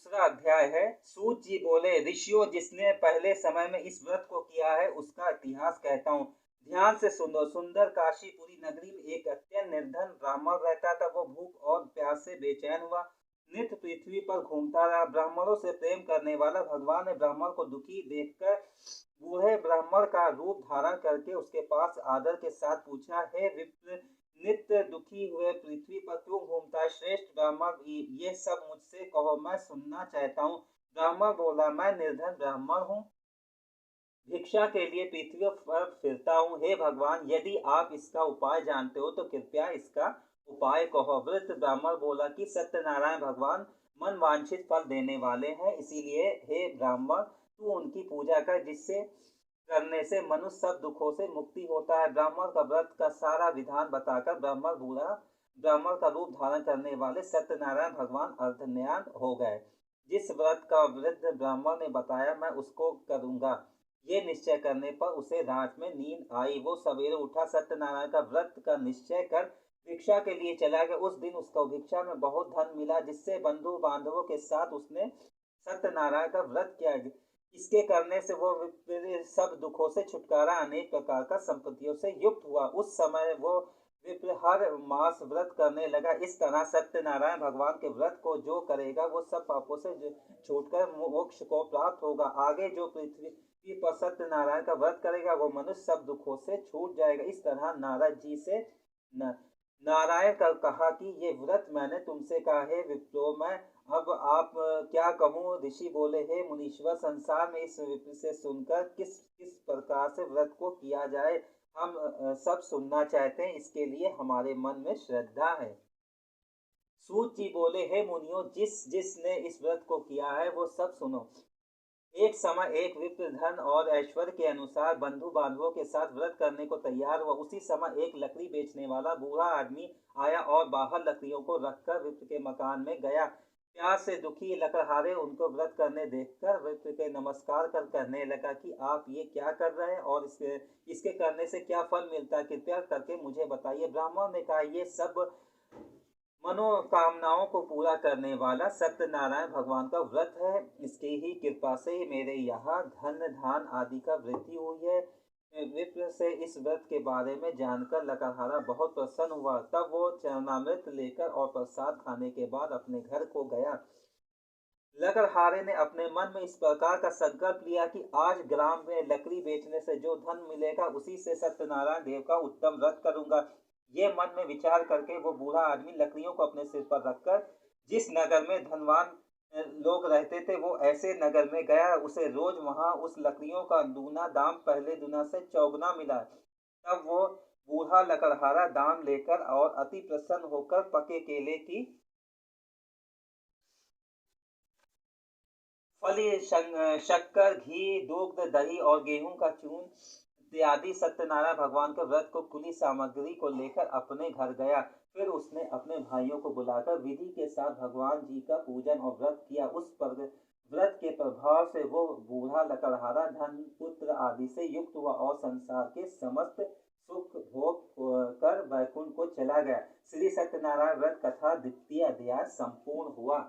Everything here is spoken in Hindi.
दूसरा अध्याय है। सूत जी बोले, ऋषियों, जिसने पहले समय में इस व्रत को किया है उसका इतिहास कहता हूँ। ध्यान से सुनो। सुंदर काशीपुरी नगरी में एक अत्यंत निर्धन ब्राह्मण रहता था। वो भूख और प्यास से बेचैन हुआ नित्य पृथ्वी पर घूमता रहा। ब्राह्मणों से प्रेम करने वाला भगवान ने ब्राह्मण को दुखी देखकर बूढ़े ब्राह्मण का रूप धारण करके उसके पास आदर के साथ पूछा, हे विप्र, नित्य दुखी हुए पृथ्वी पर क्यों घूमता है? श्रेष्ठ ब्राह्मण, ये सब मुझसे कहो, मैं सुनना चाहता हूँ। ब्राह्मण बोला, मैं निर्धन ब्राह्मण हूँ, भिक्षा के लिए पृथ्वी पर फिरता हूँ। हे भगवान, यदि आप इसका उपाय जानते हो तो कृपया इसका उपाय कहो। वृद्ध ब्राह्मण बोला कि सत्यनारायण भगवान मन वांछित फल देने वाले हैं, इसीलिए हे ब्राह्मण, तू उनकी पूजा कर, जिससे करने से मनुष्य सब दुखों से मुक्ति होता है। ब्राह्मण का व्रत का सारा विधान बताकर ब्राह्मण का रूप धारण करने वाले सत्यनारायण भगवान अर्धज्ञान हो गए। जिस व्रत का वृद्ध ब्राह्मण ने बताया, मैं उसको करूंगा, ये निश्चय करने पर उसे रात में नींद आई। वो सवेरे उठा, सत्यनारायण का व्रत का निश्चय कर भिक्षा के लिए चला गया। उस दिन उसको भिक्षा में बहुत धन मिला, जिससे बंधु बांधवों के साथ उसने सत्यनारायण का व्रत किया। इसके करने से वो सब दुखों से छुटकारा, अनेक प्रकार का संपत्तियों से युक्त हुआ। उस समय वो विप्र हर मास व्रत करने लगा। इस तरह सत्यनारायण भगवान के व्रत को जो करेगा वो सब पापों से छूटकर मोक्ष को प्राप्त होगा। आगे जो पृथ्वी पर सत्यनारायण का व्रत करेगा वो मनुष्य सब दुखों से छूट जाएगा। इस तरह नारद जी से न, नारायण का कहा कि ये व्रत मैंने तुमसे कहा है विप्रो, मैं अब आप क्या कहूँ? ऋषि बोले, हे मुनीश्वर, संसार में इस विप्र से सुनकर किस किस प्रकार से व्रत को किया जाए, हम सब सुनना चाहते हैं, इसके लिए हमारे मन में श्रद्धा है। सूत जी बोले, हे मुनियों, जिसने इस व्रत को किया है वो सब सुनो। एक समय एक विप्र धन और ऐश्वर्य के अनुसार बंधु बांधवों के साथ व्रत करने को तैयार हुआ। उसी समय एक लकड़ी बेचने वाला बूढ़ा आदमी आया और बाहर लकड़ियों को रखकर विप्र के मकान में गया। प्यास से दुखी लकड़हारे उनको व्रत करने देखकर विप्र के नमस्कार कर कहने लगा कि आप ये क्या कर रहे हैं और इसके करने से क्या फल मिलता है, कृपया करके मुझे बताइए। ब्राह्मण ने कहा, ये सब मनोकामनाओं को पूरा करने वाला सत्यनारायण भगवान का व्रत है। इसकी ही कृपा से मेरे यहाँ धन धान आदि का वृद्धि हुई है। विप्र से इस व्रत के बारे में जानकर लकड़हारा बहुत प्रसन्न हुआ। तब वो चरणामृत लेकर और प्रसाद खाने के बाद अपने घर को गया। लकड़हारे ने अपने मन में इस प्रकार का संकल्प लिया कि आज ग्राम में लकड़ी बेचने से जो धन मिलेगा उसी से सत्यनारायण देव का उत्तम व्रत करूंगा। ये मन में विचार करके वो बूढ़ा आदमी लकड़ियों को अपने सिर पर रखकर जिस नगर में धनवान लोग रहते थे वो ऐसे नगर में गया। उसे रोज वहां उस लकड़ियों का दूना दाम पहले दुना से चौगुना मिला। तब वो बूढ़ा लकड़हारा दाम लेकर और अति प्रसन्न होकर पके केले की फली, शक्कर, घी, दुग्ध, दही और गेहूं का चून इत्यादि सत्यनारायण भगवान के व्रत को कुली सामग्री को लेकर अपने घर गया। फिर उसने अपने भाइयों को बुलाकर विधि के साथ भगवान जी का पूजन और व्रत किया। उस पर व्रत के प्रभाव से वो बूढ़ा लकड़हारा धन पुत्र आदि से युक्त हुआ और संसार के समस्त सुख भोग कर वैकुंठ को चला गया। श्री सत्यनारायण व्रत कथा द्वितीय अध्याय संपूर्ण हुआ।